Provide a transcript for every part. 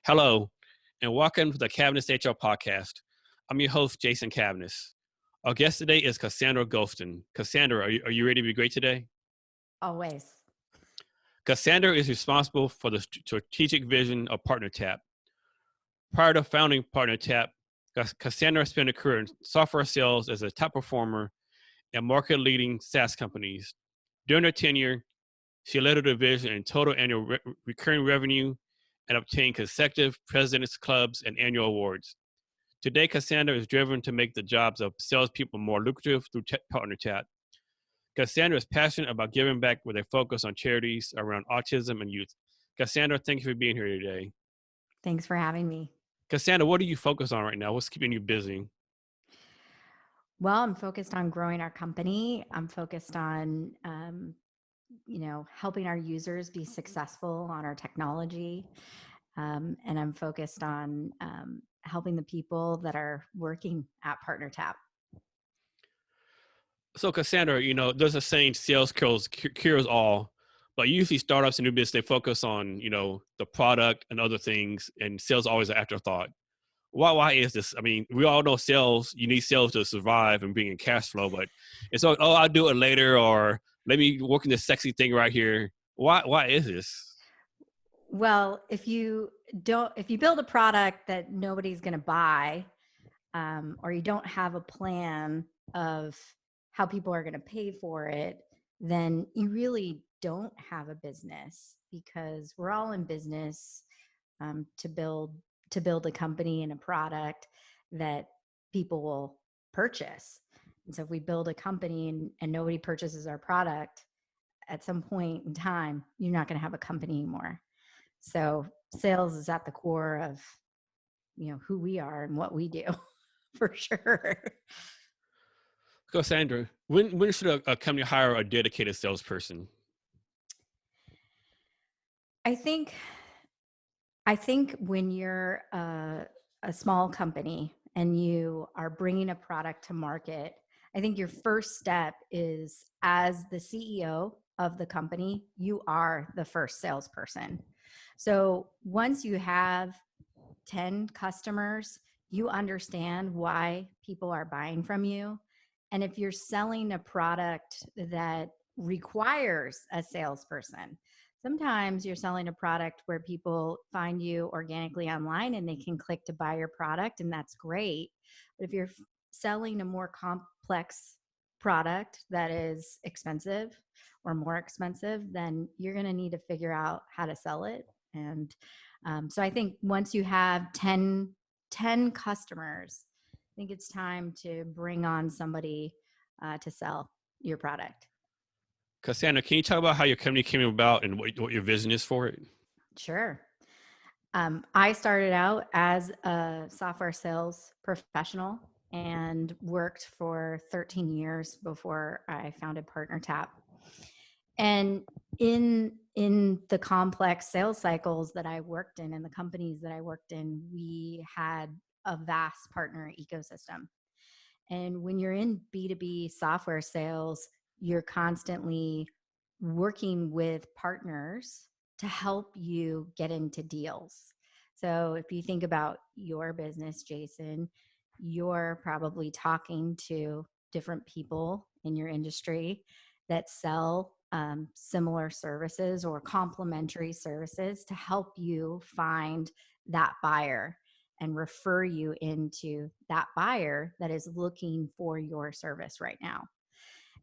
Hello, and welcome to the Cavness HR podcast. I'm your host, Jason Cavness. Our guest today is Cassandra Gholston. Cassandra, are you ready to be great today? Always. Cassandra is responsible for the strategic vision of PartnerTap. Prior to founding PartnerTap, Cassandra spent a career in software sales as a top performer at market-leading SaaS companies. During her tenure, she led a division in total annual recurring revenue and obtained consecutive President's Clubs and annual awards. Today, Cassandra is driven to make the jobs of salespeople more lucrative through PartnerTap. Cassandra is passionate about giving back with a focus on charities around autism and youth. Cassandra, thank you for being here today. Thanks for having me. Cassandra, what do you focus on right now? What's keeping you busy? Well, I'm focused on growing our company. I'm focused on, helping our users be successful on our technology. And I'm focused on helping the people that are working at PartnerTap. So Cassandra, there's a saying, sales cures all, but usually startups and new business, they focus on, the product and other things, and sales is always an afterthought. Why is this? I mean, we all know sales, you need sales to survive and bring in cash flow, but it's like, oh, I'll do it later, or let me work in this sexy thing right here. Why is this? Well, if you build a product that nobody's going to buy, or you don't have a plan of how people are going to pay for it, then you really don't have a business, because we're all in business to build a company and a product that people will purchase. And so if we build a company and nobody purchases our product, at some point in time, you're not going to have a company anymore. So sales is at the core of, who we are and what we do. For sure. Cassandra, when should a company hire a dedicated salesperson? I think when you're a small company and you are bringing a product to market, I think your first step is, as the CEO of the company, you are the first salesperson. So once you have 10 customers, you understand why people are buying from you. And if you're selling a product that requires a salesperson, sometimes you're selling a product where people find you organically online and they can click to buy your product, and that's great. But if you're selling a more complex product that is expensive or more expensive, then you're going to need to figure out how to sell it. And so I think once you have 10 customers, I think it's time to bring on somebody to sell your product. Cassandra, can you talk about how your company came about and what your vision is for it? Sure. I started out as a software sales professional and worked for 13 years before I founded PartnerTap. And in the complex sales cycles that I worked in and the companies that I worked in, we had a vast partner ecosystem. And when you're in B2B software sales, you're constantly working with partners to help you get into deals. So if you think about your business, Jason, you're probably talking to different people in your industry that sell similar services or complementary services to help you find that buyer and refer you into that buyer that is looking for your service right now.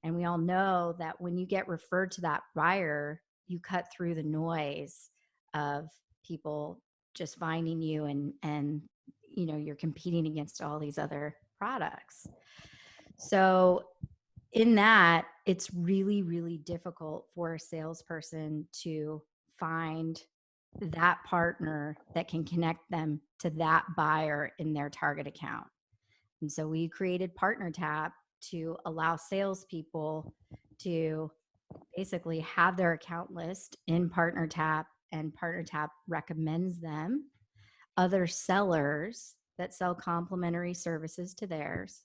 And we all know that when you get referred to that buyer, you cut through the noise of people just finding you and you're competing against all these other products. So in that, it's really, really difficult for a salesperson to find that partner that can connect them to that buyer in their target account. And so we created PartnerTap to allow salespeople to basically have their account list in PartnerTap, and PartnerTap recommends them other sellers that sell complementary services to theirs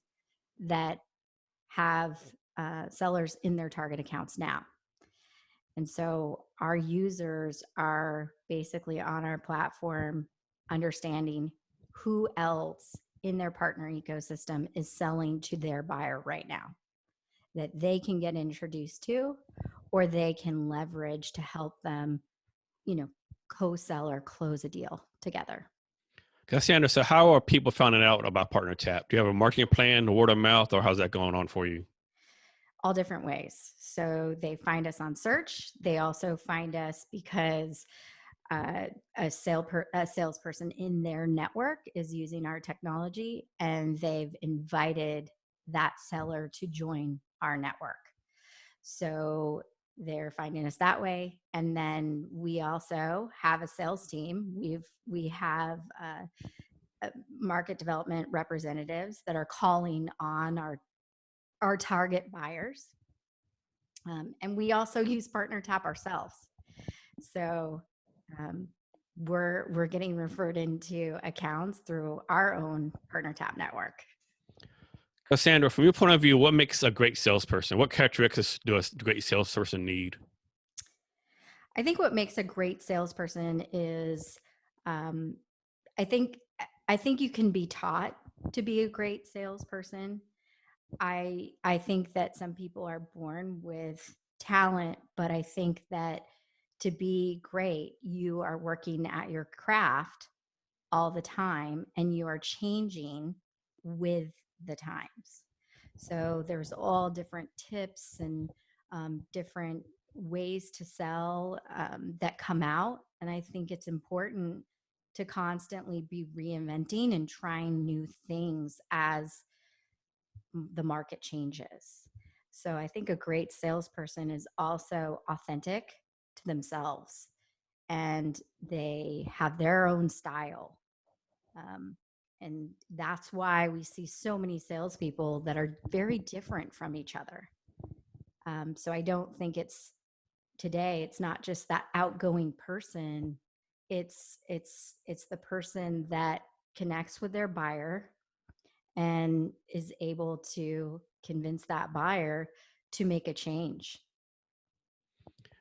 that have sellers in their target accounts now. And so our users are basically on our platform understanding who else in their partner ecosystem is selling to their buyer right now that they can get introduced to, or they can leverage to help them, co-sell or close a deal together. Cassandra, so how are people finding out about PartnerTap? Do you have a marketing plan, word of mouth, or how's that going on for you? All different ways. So they find us on search. They also find us because a salesperson in their network is using our technology, and they've invited that seller to join our network. So they're finding us that way. And then we also have a sales team. We have market development representatives that are calling on our target buyers. And we also use PartnerTap ourselves. So we're getting referred into accounts through our own PartnerTap network. Cassandra, from your point of view, what makes a great salesperson? What characteristics do a great salesperson need? I think what makes a great salesperson is, I think you can be taught to be a great salesperson. I think that some people are born with talent, but I think that to be great, you are working at your craft all the time, and you are changing with the times. So there's all different tips and different ways to sell that come out. And I think it's important to constantly be reinventing and trying new things as the market changes. So I think a great salesperson is also authentic to themselves, and they have their own style. And that's why we see so many salespeople that are very different from each other. So I don't think it's not just that outgoing person. It's the person that connects with their buyer and is able to convince that buyer to make a change.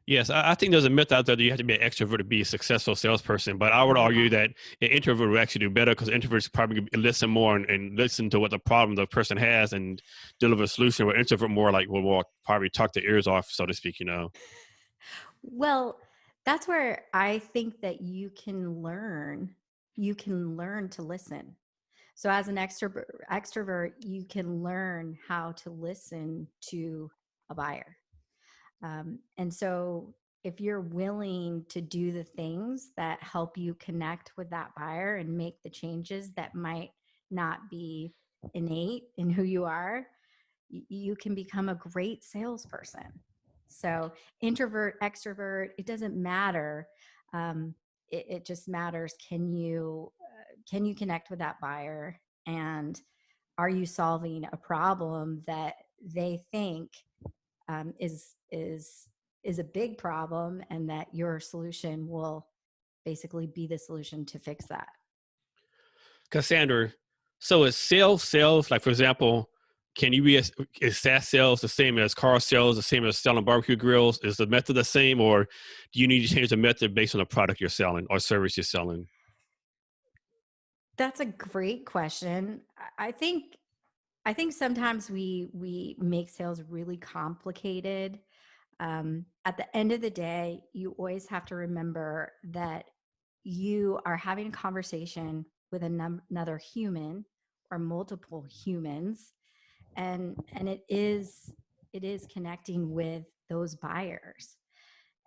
Yes, I think there's a myth out there that you have to be an extrovert to be a successful salesperson, but I would argue that an introvert would actually do better because introverts probably listen more and listen to what the problem the person has and deliver a solution, where introvert more like will probably talk their ears off, so to speak, Well, that's where I think that you can learn to listen. So as an extrovert, you can learn how to listen to a buyer. And so if you're willing to do the things that help you connect with that buyer and make the changes that might not be innate in who you are, you can become a great salesperson. So introvert, extrovert, it doesn't matter. It just matters, can you connect with that buyer, and are you solving a problem that they think is a big problem, and that your solution will basically be the solution to fix that. Cassandra, so is sales like, for example, can you be is SaaS sales the same as car sales, the same as selling barbecue grills? Is the method the same, or do you need to change the method based on the product you're selling or service you're selling? That's a great question. I think sometimes we make sales really complicated. At the end of the day, you always have to remember that you are having a conversation with another human or multiple humans, and it is connecting with those buyers.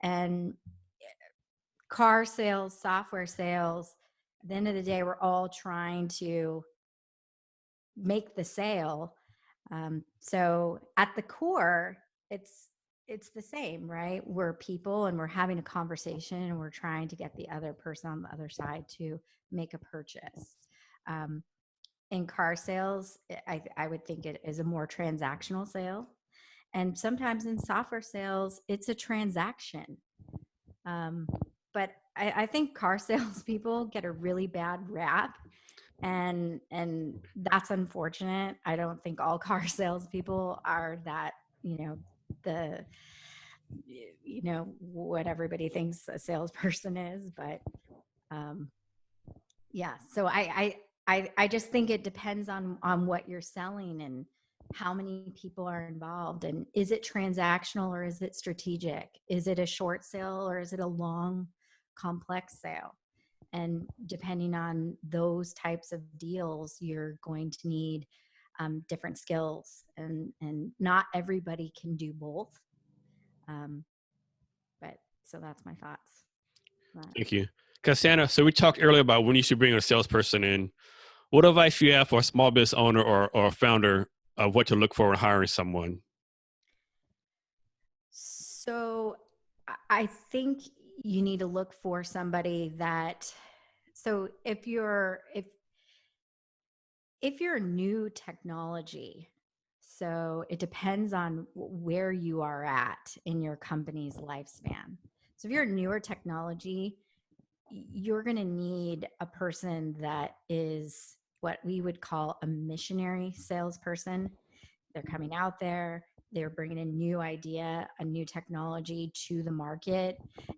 And car sales, software sales, at the end of the day, we're all trying to make the sale. So at the core, it's the same, right? We're people, and we're having a conversation, and we're trying to get the other person on the other side to make a purchase. In car sales, I would think it is a more transactional sale. And sometimes in software sales, it's a transaction. But I think car salespeople get a really bad rap, and that's unfortunate. I don't think all car salespeople are that, the what everybody thinks a salesperson is, but Yeah. So I just think it depends on what you're selling and how many people are involved, and is it transactional or is it strategic? Is it a short sale or is it a long, complex sale? And depending on those types of deals, you're going to need different skills, and not everybody can do both. Um, but so that's my thoughts. Thank you. Cassandra, so we talked earlier about when you should bring a salesperson in. What advice do you have for a small business owner or founder of what to look for when hiring someone? So I think you need to look for somebody that, so if you're new technology, so it depends on where you are at in your company's lifespan. So if you're newer technology, you're going to need a person that is what we would call a missionary salesperson. They're coming out there, they're bringing a new idea, a new technology to the market,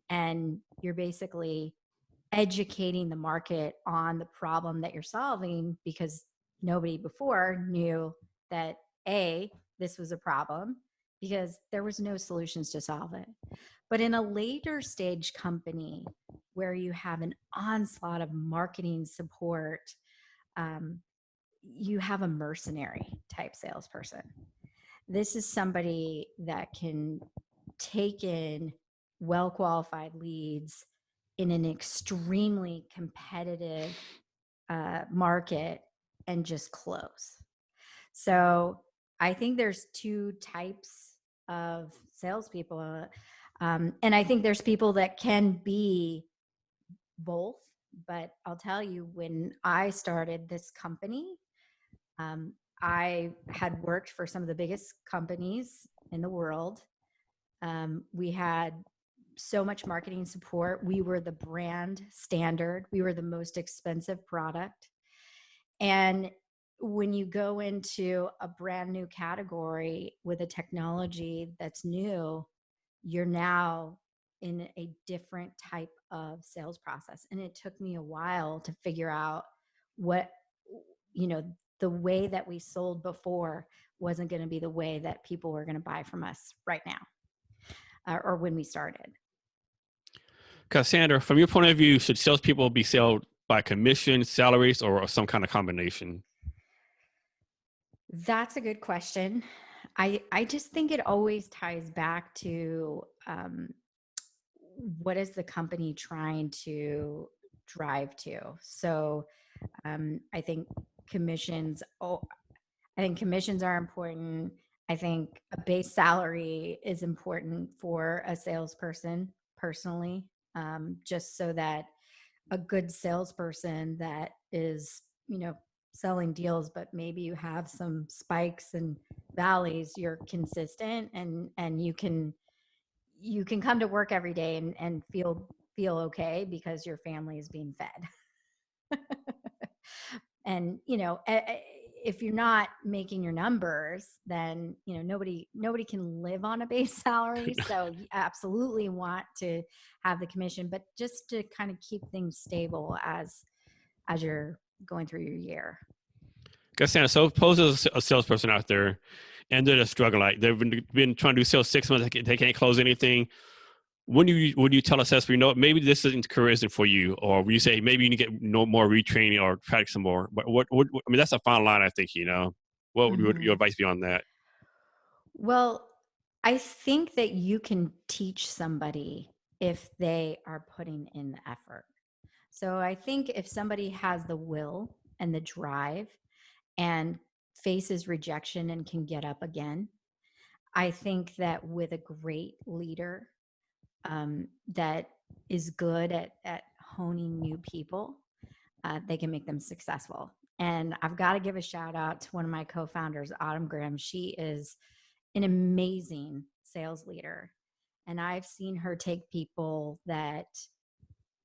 and you're basically educating the market on the problem that you're solving, because nobody before knew that this was a problem, because there was no solutions to solve it. But in a later stage company where you have an onslaught of marketing support, um, you have a mercenary type salesperson. This is somebody that can take in well qualified leads in an extremely competitive market and just close. So I think there's two types of salespeople. And I think there's people that can be both. But I'll tell you, when I started this company, um, I had worked for some of the biggest companies in the world. We had so much marketing support. We were the brand standard. We were the most expensive product. And when you go into a brand new category with a technology that's new, you're now in a different type of sales process. And it took me a while to figure out what, the way that we sold before wasn't going to be the way that people were going to buy from us right now, or when we started. Cassandra, from your point of view, should salespeople be sold by commission, salaries, or some kind of combination? That's a good question. I just think it always ties back to what is the company trying to drive to. So I think commissions. Oh, I think commissions are important. I think a base salary is important for a salesperson personally, just so that a good salesperson that is, selling deals, but maybe you have some spikes and valleys, you're consistent, and you can come to work every day and feel okay because your family is being fed. And if you're not making your numbers, then nobody can live on a base salary. So you absolutely want to have the commission, but just to kind of keep things stable as you're going through your year. Cassandra, so suppose there's a salesperson out there and they're just struggling. Like they've been trying to do sales 6 months, they can't close anything. Would you tell a salesperson, maybe this isn't career isn't for you, or would you say maybe you need to get more retraining or practice some more? But I mean, that's a fine line, I think. What would your advice be on that? Well, I think that you can teach somebody if they are putting in the effort. So I think if somebody has the will and the drive and faces rejection and can get up again, I think that with a great leader that is good at honing new people, they can make them successful. And I've got to give a shout out to one of my co-founders, Autumn Graham. She is an amazing sales leader. And I've seen her take people that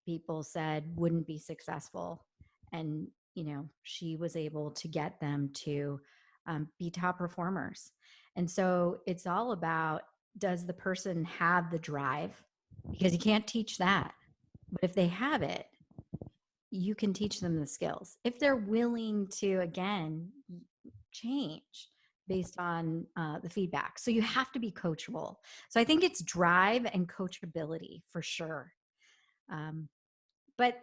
people said wouldn't be successful. And, she was able to get them to be top performers. And so it's all about, does the person have the drive? Because you can't teach that. But if they have it, you can teach them the skills if they're willing to, again, change based on the feedback. So you have to be coachable. So I think it's drive and coachability for sure. But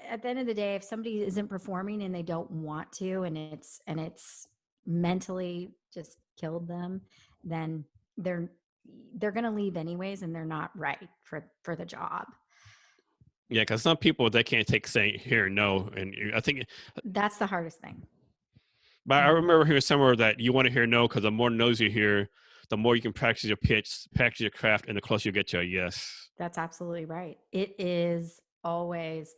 at the end of the day, if somebody isn't performing and they don't want to, and it's mentally just killed them, then they're going to leave anyways, and they're not right for the job. Yeah, because some people, they can't take saying hear no, and I think that's the hardest thing. But I remember hearing somewhere that you want to hear no because the more no's you hear, the more you can practice your pitch, practice your craft, and the closer you get to a yes. That's absolutely right. It is always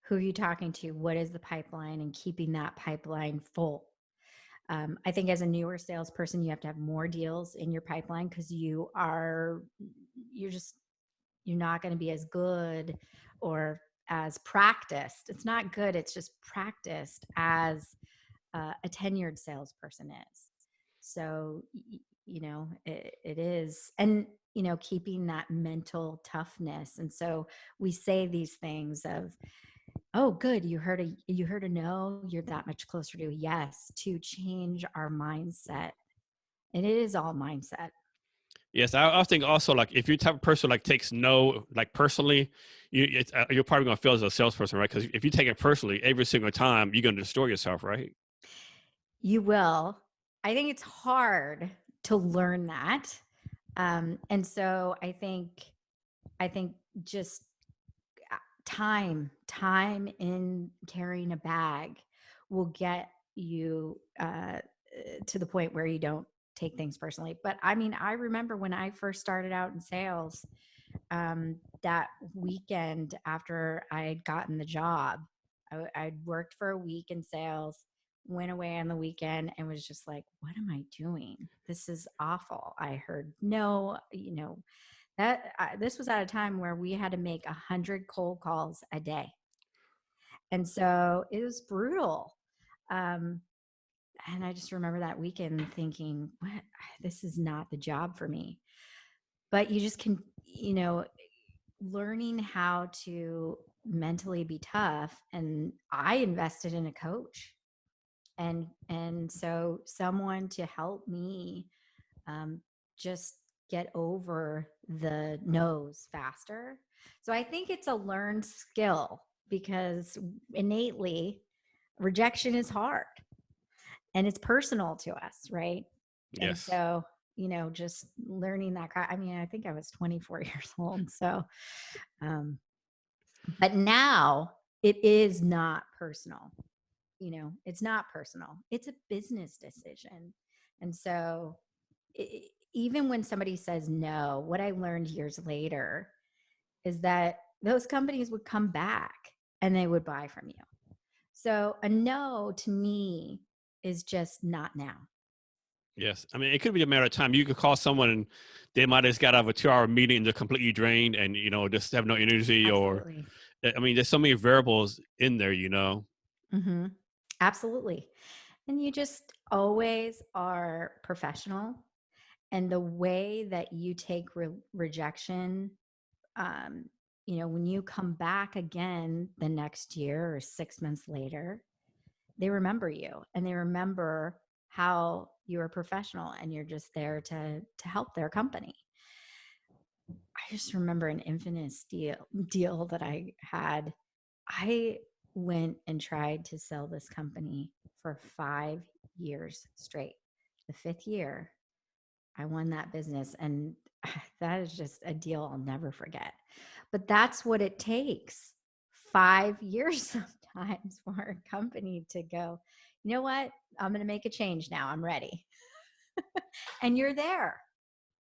who are you talking to, what is the pipeline, and keeping that pipeline full. I think as a newer salesperson, you have to have more deals in your pipeline because you're not going to be as good or as practiced. It's not good. It's just practiced as a tenured salesperson is. So, it is. And, keeping that mental toughness. And so we say these things of, oh, good, you heard a no, you're that much closer to a yes, to change our mindset. And it is all mindset. Yes, I think also, like, if you're the type of person like takes no like personally, you're probably gonna fail as a salesperson, right? Because if you take it personally every single time, you're gonna destroy yourself, right? You will. I think it's hard to learn that, and so I think just time in carrying a bag will get you to the point where you don't take things personally. But I mean, I remember when I first started out in sales, that weekend after I had gotten the job, I'd worked for a week in sales, went away on the weekend, and was just like, what am I doing? This is awful. I heard no, this was at a time where we had to make 100 cold calls a day. And so it was brutal. And I just remember that weekend thinking, what, this is not the job for me. But you just can, learning how to mentally be tough. And I invested in a coach. And so someone to help me just get over the no's faster. So I think it's a learned skill because innately rejection is hard and it's personal to us, right? And Yes. so, just learning that. I mean, I think I was 24 years old. So, but now it is not personal. It's not personal. It's a business decision. And so, even when somebody says no, what I learned years later is that those companies would come back and they would buy from you. So a no to me is just not now. Yes. I mean, it could be a matter of time. You could call someone and they might have just got out of a 2-hour meeting and they're completely drained and, just have no energy. Absolutely. Or, I mean, there's so many variables in there, Mm-hmm. Absolutely. And you just always are professional. And the way that you take rejection, when you come back again the next year or 6 months later, they remember you and they remember how you're a professional and you're just there to help their company. I just remember an infamous deal that I had. I went and tried to sell this company for 5 years straight. The 5th year, I won that business, and that is just a deal I'll never forget. But that's what it takes. 5 years sometimes for a company to go, you know what? I'm going to make a change now. I'm ready. And you're there.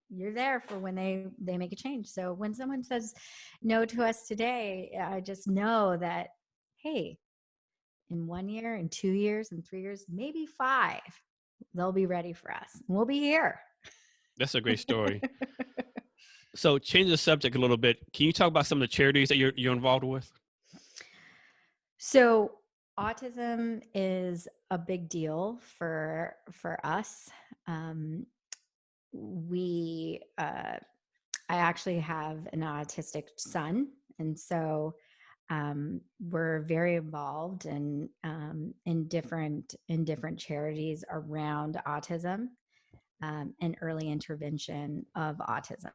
You're there for when they make a change. So when someone says no to us today, I just know that, hey, in 1 year, in 2 years, in 3 years, maybe 5, they'll be ready for us. We'll be here. That's a great story. So change the subject a little bit. Can you talk about some of the charities that you're involved with? So autism is a big deal for us. We I actually have an autistic son, and so we're very involved in different charities around autism and early intervention of autism.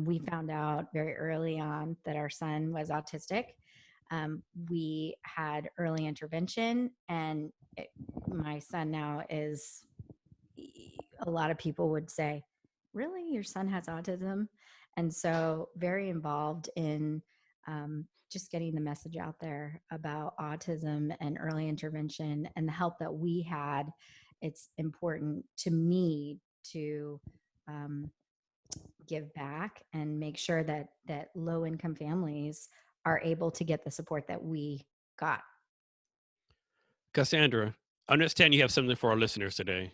We found out very early on that our son was autistic. We had early intervention, and my son now is, a lot of people would say, really, your son has autism? And so very involved in just getting the message out there about autism and early intervention and the help that we had. It's important to me to give back and make sure that low income families are able to get the support that we got. Cassandra, I understand you have something for our listeners today.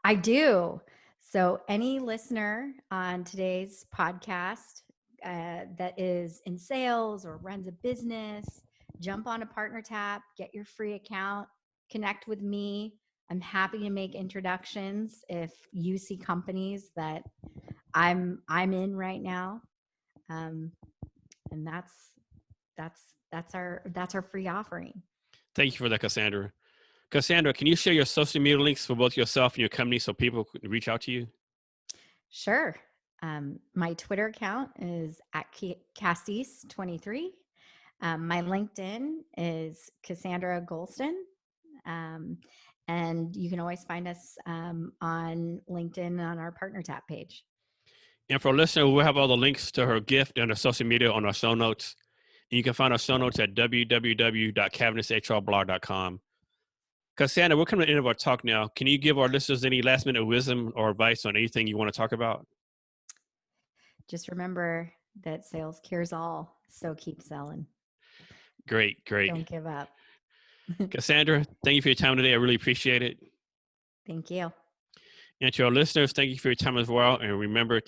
I do. So, any listener on today's podcast that is in sales or runs a business, jump on a PartnerTap, get your free account, connect with me. I'm happy to make introductions if you see companies that I'm in right now, and that's our free offering. Thank you for that, Cassandra. Cassandra, can you share your social media links for both yourself and your company so people can reach out to you? Sure. My Twitter account is at Cassis23. My LinkedIn is Cassandra Gholston. And you can always find us on LinkedIn on our PartnerTap page. And for a listener, we'll have all the links to her gift and her social media on our show notes. And you can find our show notes at www.cavnessHRblog.com. Cassandra, we're coming to the end of our talk now. Can you give our listeners any last minute wisdom or advice on anything you want to talk about? Just remember that sales cures all, so keep selling. Great. Don't give up. Cassandra, thank you for your time today. I really appreciate it. Thank you. And to our listeners, thank you for your time as well. And remember to